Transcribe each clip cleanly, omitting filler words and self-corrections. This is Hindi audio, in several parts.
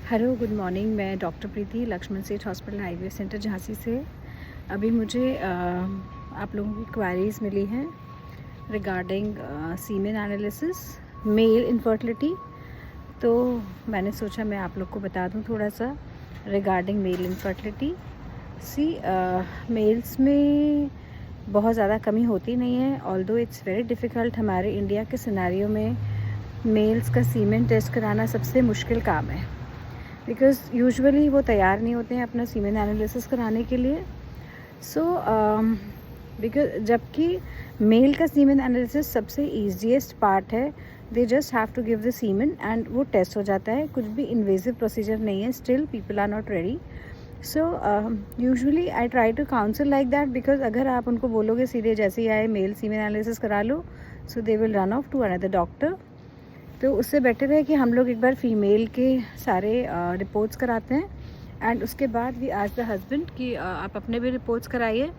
Hello good morning. मैं डॉक्टर प्रीति लक्ष्मण सेठ हॉस्पिटल हाईवे सेंटर झांसी से। अभी मुझे आप लोगों की क्वेरीज मिली हैं regarding semen analysis male infertility. तो मैंने सोचा मैं आप लोग को बता दूं थोड़ा सा रिगार्डिंग मेल इनफर्टिलिटी। मेल्स में बहुत ज़्यादा कमी होती नहीं है, ऑल्दो इट्स वेरी डिफ़िकल्ट। हमारे इंडिया के सिनेरियो में मेल्स का सीमेन टेस्ट कराना सबसे मुश्किल काम है, बिकॉज़ यूजुअली वो तैयार नहीं होते हैं अपना सीमेन एनालिसिस कराने के लिए। बिकॉज जबकि मेल का सीमेन एनालिसिस सबसे ईजीएस्ट पार्ट है। They just have to give the semen and वो टेस्ट हो जाता है, कुछ भी इन्वेजिव प्रोसीजर नहीं है। Still people are not ready. So usually I try to counsel like that, because अगर आप उनको बोलोगे सीधे जैसे ही आए मेल सीमेन एनालिसिस करा लो, so they will run off to another doctor. तो उससे बेटर है कि हम लोग एक बार फीमेल के सारे रिपोर्ट्स कराते हैं एंड उसके बाद वी आस्क द हस्बैंड कि आप अपने भी रिपोर्ट्स कराइए।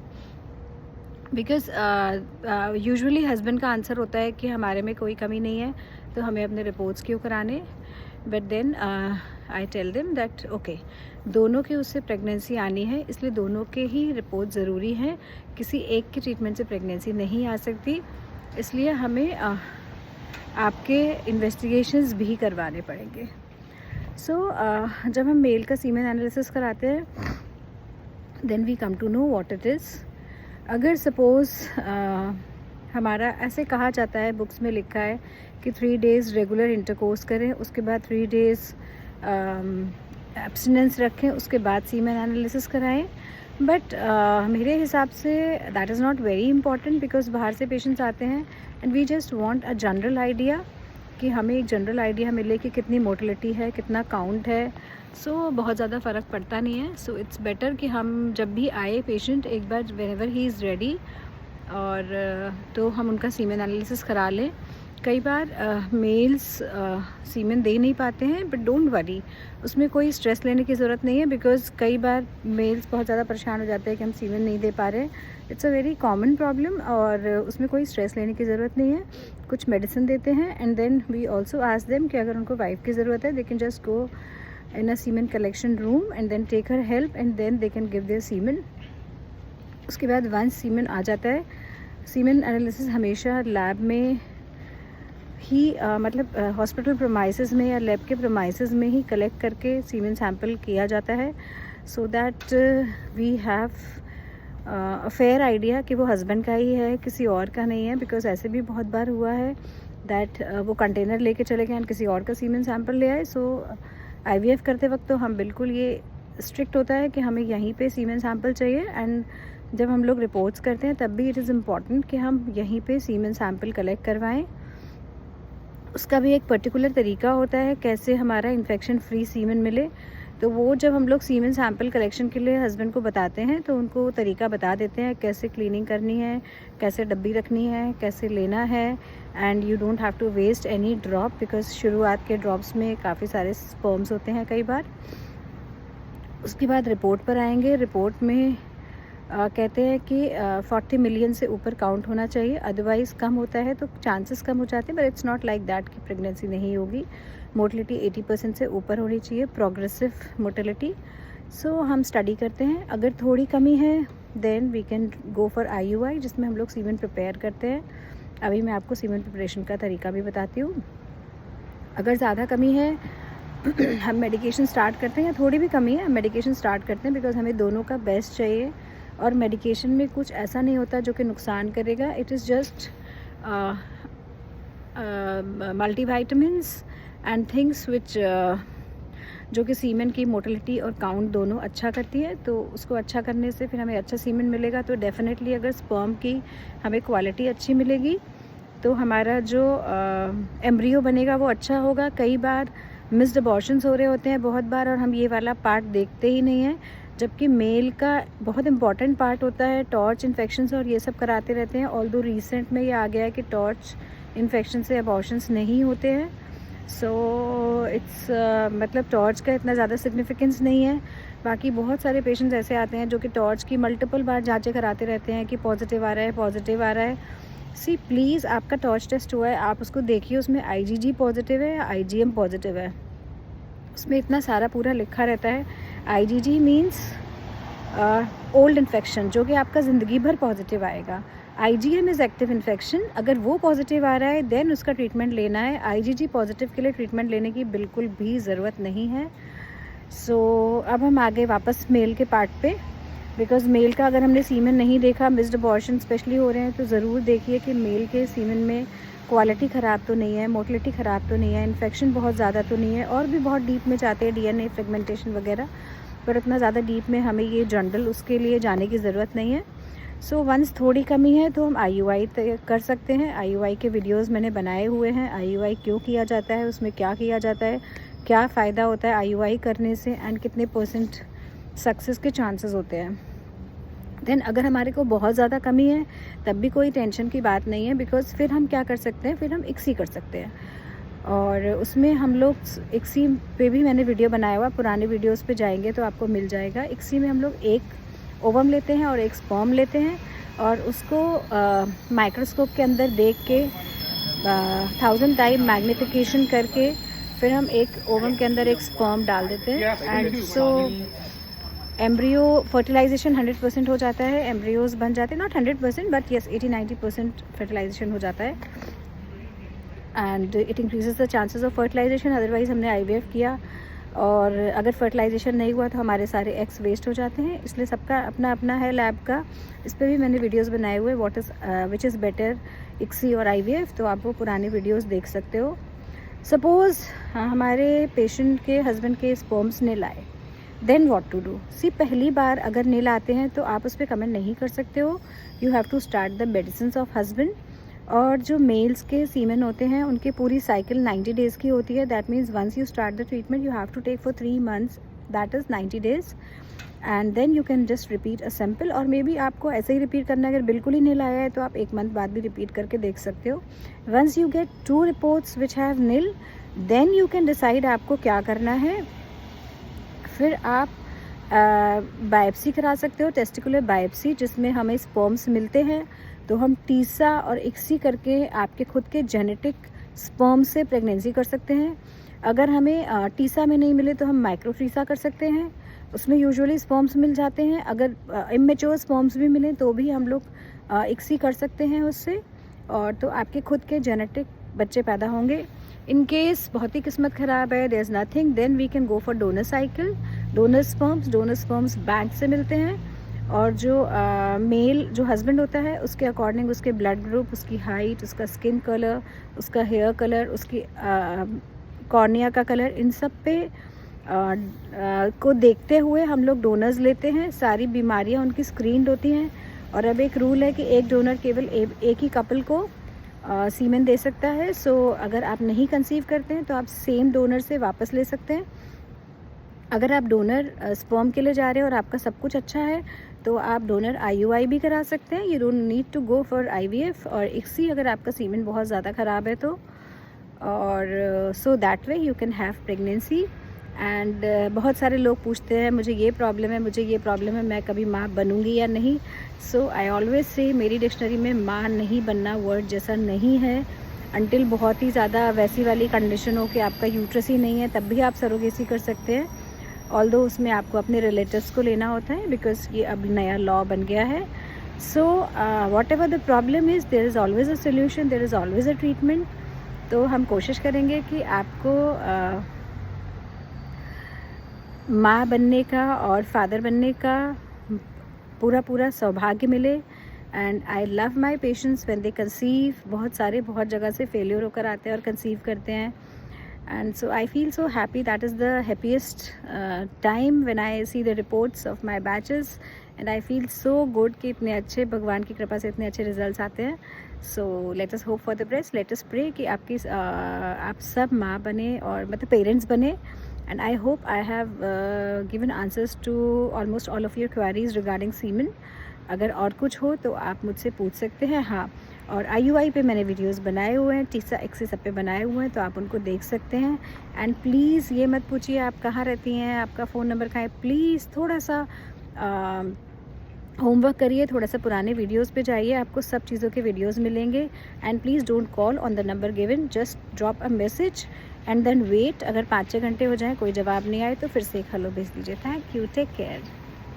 बिकॉज यूजुअली हस्बैंड का आंसर होता है कि हमारे में कोई कमी नहीं है, तो हमें अपने रिपोर्ट्स क्यों कराने। But then I tell them that okay, दोनों के उससे प्रेगनेंसी आनी है, इसलिए दोनों के ही रिपोर्ट ज़रूरी हैं। किसी एक के ट्रीटमेंट से प्रेगनेंसी नहीं आ सकती, इसलिए हमें आपके इन्वेस्टिगेशंस भी करवाने पड़ेंगे। जब हम मेल का सीमेन एनालिसिस कराते हैं then we come to know what it is. अगर सपोज़ हमारा ऐसे कहा जाता है, बुक्स में लिखा है कि 3 डेज़ रेगुलर इंटरकोर्स करें, उसके बाद 3 डेज़ एब्सटिनेंस रखें, उसके बाद सीमेन एनालिसिस कराएं। बट मेरे हिसाब से that is not very important, because बाहर से पेशेंट्स आते हैं and we just want a general idea, कि हमें एक जनरल आइडिया मिले कि कितनी मोटिलिटी है, कितना काउंट है। बहुत ज़्यादा फ़र्क पड़ता नहीं है। इट्स बेटर कि हम जब भी आए पेशेंट एक बार व्हेनेवर ही इज़ रेडी और तो हम उनका सीमेन एनालिसिस करा लें। कई बार मेल्स सीमेन दे नहीं पाते हैं, बट डोंट वरी, उसमें कोई स्ट्रेस लेने की ज़रूरत नहीं है। बिकॉज़ कई बार मेल्स बहुत ज़्यादा परेशान हो जाते हैं कि हम सीमेन नहीं दे पा रहे। It's a very common problem और उसमें कोई स्ट्रेस लेने की ज़रूरत नहीं है। कुछ मेडिसिन देते हैं and then we also ask them कि अगर उनको वाइफ की ज़रूरत है, they can just go in a semen collection room and then take her help and then they can give their semen. उसके बाद वंस सीमेन आ जाता है, सीमेन एनालिसिस हमेशा लैब में ही मतलब हॉस्पिटल प्रोमाइसेस में या लैब के प्रोमाइसेस में ही कलेक्ट करके सीमेन सैंपल किया जाता है, so that we have a fair idea कि वो हस्बैंड का ही है, किसी और का नहीं है। बिकॉज ऐसे भी बहुत बार हुआ है दैट वो कंटेनर लेके चले गए एंड किसी और का सीमेन सैंपल ले आए। IVF करते वक्त तो हम बिल्कुल ये स्ट्रिक्ट होता है कि हमें यहीं पे सीमेन सैंपल चाहिए, एंड जब हम लोग रिपोर्ट्स करते हैं तब भी इट इज़ इम्पॉर्टेंट कि हम यहीं पे सीमेन सैंपल कलेक्ट करवाएं। उसका भी एक पर्टिकुलर तरीका होता है कैसे हमारा इन्फेक्शन फ्री सीमेन मिले। तो वो जब हम लोग सीमेन सैंपल कलेक्शन के लिए हस्बैंड को बताते हैं तो उनको वो तरीका बता देते हैं कैसे क्लीनिंग करनी है, कैसे डब्बी रखनी है, कैसे लेना है। And you don't have to waste any drop, because शुरुआत के ड्रॉप्स में काफ़ी सारे स्पर्म्स होते हैं कई बार। उसके बाद रिपोर्ट पर आएंगे। रिपोर्ट में कहते हैं कि 40 मिलियन से ऊपर काउंट होना चाहिए, अदरवाइज़ कम होता है तो चांसेस कम हो जाते हैं। But it's not like that कि प्रेगनेंसी नहीं होगी। मोटिलिटी 80% से ऊपर होनी चाहिए, प्रोग्रेसिव मोटिलिटी। हम स्टडी करते हैं, अगर थोड़ी कमी है then we can go for IUI, जिसमें हम लोग सीमेन प्रिपेयर करते हैं। अभी मैं आपको सीमेन प्रिपरेशन का तरीका भी बताती हूँ। अगर ज़्यादा कमी है हम मेडिकेशन स्टार्ट करते हैं, या थोड़ी भी कमी है हम मेडिकेशन स्टार्ट करते हैं, बिकॉज हमें दोनों का बेस्ट चाहिए। और मेडिकेशन में कुछ ऐसा नहीं होता जो कि नुकसान करेगा। It is just multivitamins and things which जो कि सीमेन की मोटिलिटी और काउंट दोनों अच्छा करती है। तो उसको अच्छा करने से फिर हमें अच्छा सीमेन मिलेगा। तो डेफिनेटली अगर स्पर्म की हमें क्वालिटी अच्छी मिलेगी तो हमारा जो एम्ब्रियो बनेगा वो अच्छा होगा। कई बार मिस्ड अबॉर्शंस हो रहे होते हैं बहुत बार, और हम ये वाला पार्ट देखते ही नहीं हैं, जबकि मेल का बहुत इंपॉर्टेंट पार्ट होता है। टॉर्च इन्फेक्शंस और ये सब कराते रहते हैं। ऑल्दो रिसेंट में ये आ गया है कि टॉर्च इन्फेक्शन से अबॉर्शंस नहीं होते हैं। इट्स मतलब टॉर्च का इतना ज़्यादा सिग्निफिकेंस नहीं है। बाकी बहुत सारे पेशेंट्स ऐसे आते हैं जो कि टॉर्च की मल्टीपल बार जांचें कराते रहते हैं कि पॉजिटिव आ रहा है, पॉजिटिव आ रहा है। प्लीज़ आपका टॉर्च टेस्ट हुआ है, आप उसको देखिए उसमें IgG पॉजिटिव है या IgM पॉजिटिव है। उसमें इतना सारा पूरा लिखा रहता है। IgG मीन्स ओल्ड इन्फेक्शन, जो कि आपका ज़िंदगी भर पॉजिटिव आएगा। IgM इज़ एक्टिव इन्फेक्शन, अगर वो पॉजिटिव आ रहा है देन उसका ट्रीटमेंट लेना है। IgG पॉजिटिव के लिए ट्रीटमेंट लेने की बिल्कुल भी ज़रूरत नहीं है। अब हम आगे वापस मेल के पार्ट पे, बिकॉज़ मेल का अगर हमने सीमेन नहीं देखा, मिस्ड अबॉर्शन स्पेशली हो रहे हैं, तो ज़रूर देखिए कि मेल के सीमेन में क्वालिटी ख़राब तो नहीं है, मोटिलिटी ख़राब तो नहीं है, इन्फेक्शन बहुत ज़्यादा तो नहीं है। और भी बहुत डीप में जाते हैं DNA फ्रेगमेंटेशन वगैरह, पर उतना ज़्यादा डीप में हमें ये जनरल उसके लिए जाने की ज़रूरत नहीं है। वंस थोड़ी कमी है तो हम IUI कर सकते हैं। IUI के वीडियोस मैंने बनाए हुए हैं। IUI क्यों किया जाता है, उसमें क्या किया जाता है, क्या फ़ायदा होता है IUI करने से, एंड कितने % सक्सेस के चांसेस होते हैं। देन अगर हमारे को बहुत ज़्यादा कमी है तब भी कोई टेंशन की बात नहीं है, बिकॉज़ फिर हम क्या कर सकते हैं, फिर हम ICSI कर सकते हैं। और उसमें हम लोग ICSI पे भी मैंने वीडियो बनाया हुआ, पुराने वीडियोस पे जाएंगे तो आपको मिल जाएगा। ICSI में हम लोग एक ओवम लेते हैं और एक स्पर्म लेते हैं, और उसको माइक्रोस्कोप के अंदर देख के 1000 टाइम मैग्नीफिकेशन करके फिर हम एक ओवम के अंदर एक स्पर्म डाल देते हैं। एंड एम्ब्रियो फर्टिलाइजेशन 100% हो जाता है, एम्ब्रियोज बन जाते हैं, नॉट 100% बट येस 80-90% फर्टिलाइजेशन हो जाता है। And it increases the chances of fertilization. Otherwise हमने IVF किया और अगर फर्टिलाइजेशन नहीं हुआ तो हमारे सारे एग्स वेस्ट हो जाते हैं। इसलिए सबका अपना अपना है लैब का। इस पर भी मैंने वीडियोस बनाए हुए, विच इज़ बेटर ICSI और IVF, तो आप वो पुराने वीडियोस देख सकते हो। सपोज़ हमारे पेशेंट के हस्बैंड के स्पर्म्स नील आए, देन व्हाट टू डू। पहली बार अगर नील आते हैं तो आप उस पर कमेंट नहीं कर सकते हो। You have to start the medicine of husband. और जो मेल्स के सीमेन होते हैं उनकी पूरी साइकिल 90 डेज़ की होती है। That means once you start the treatment you have to take for 3 months, that is 90 days, and then you can just repeat a sample. और मे बी आपको ऐसे ही रिपीट करना है, अगर बिल्कुल ही नील आया है तो आप 1 month बाद भी रिपीट करके देख सकते हो। Once you get 2 reports which have nil, then you can decide आपको क्या करना है। फिर आप बायोप्सी करा सकते हो, टेस्टिकुलर बायोप्सी, जिसमें हमें स्पर्म्स मिलते हैं तो हम टीसा और ICSI करके आपके खुद के जेनेटिक स्पर्म से प्रेगनेंसी कर सकते हैं। अगर हमें टीसा में नहीं मिले तो हम माइक्रोटीसा कर सकते हैं, उसमें यूजुअली स्पर्म्स मिल जाते हैं। अगर इमेच्योर स्पर्म्स भी मिलें तो भी हम लोग ICSI कर सकते हैं उससे, और तो आपके खुद के जेनेटिक बच्चे पैदा होंगे। इन केस बहुत ही किस्मत ख़राब है, there is nothing, then we can go for donor cycle. Donor sperms bank से मिलते हैं, और जो मेल जो हस्बैंड होता है उसके अकॉर्डिंग उसके ब्लड ग्रुप, उसकी हाइट, उसका स्किन कलर, उसका हेयर कलर, उसकी कॉर्निया का कलर, इन सब पे को देखते हुए हम लोग डोनर्स लेते हैं। सारी बीमारियां उनकी स्क्रीन्ड होती हैं। और अब एक रूल है कि एक डोनर केवल एक ही कपल को सीमेन दे सकता है। अगर आप नहीं कंसीव करते हैं तो आप सेम डोनर से वापस ले सकते हैं। अगर आप डोनर स्पर्म के लिए जा रहे हैं और आपका सब कुछ अच्छा है तो आप डोनर IUI भी करा सकते हैं। You don't need to go for IVF और ICSI अगर आपका सीमेन बहुत ज़्यादा ख़राब है तो। और so that way you can have pregnancy. And बहुत सारे लोग पूछते हैं मुझे ये प्रॉब्लम है, मैं कभी माँ बनूंगी या नहीं। आई ऑलवेज से मेरी डिक्शनरी में माँ नहीं बनना वर्ड जैसा नहीं है। अंटिल बहुत ही ज़्यादा वैसी वाली कंडीशन हो कि आपका यूट्रस ही नहीं है, तब भी आप सरोगेसी कर सकते हैं। ऑल्दो उसमें आपको अपने रिलेटिव्स को लेना होता है, बिकॉज ये अब नया लॉ बन गया है। Whatever the problem is, there is always a solution, there is always a treatment. तो हम कोशिश करेंगे कि आपको माँ बनने का और फादर बनने का पूरा सौभाग्य मिले। And I love my patients when they conceive. बहुत जगह से फेलियर होकर आते हैं और कंसीव करते हैं। And so I feel so happy, that is the happiest time when I see the reports of my batches. And I feel so good कि इतने अच्छे, भगवान की कृपा से इतने अच्छे रिजल्ट्स आते हैं। So let us hope for the best, let us pray कि आप सब माँ बने और मतलब पेरेंट्स बने। And I hope I have given answers to almost all of your queries regarding semen. अगर और कुछ हो तो आप मुझसे पूछ सकते हैं। हाँ, और IUI पे मैंने वीडियोस बनाए हुए हैं, टीसा ICSI सब पे बनाए हुए हैं, तो आप उनको देख सकते हैं। एंड प्लीज़ ये मत पूछिए आप कहाँ रहती हैं, आपका फ़ोन नंबर कहाँ है। प्लीज़ थोड़ा सा होमवर्क करिए, थोड़ा सा पुराने वीडियोस पे जाइए, आपको सब चीज़ों के वीडियोस मिलेंगे। And please don't call on the number given, just drop a message and then wait, अगर 5-6 घंटे हो जाएँ कोई जवाब नहीं आए तो फिर से एक हेलो भेज दीजिए। Thank you, take care.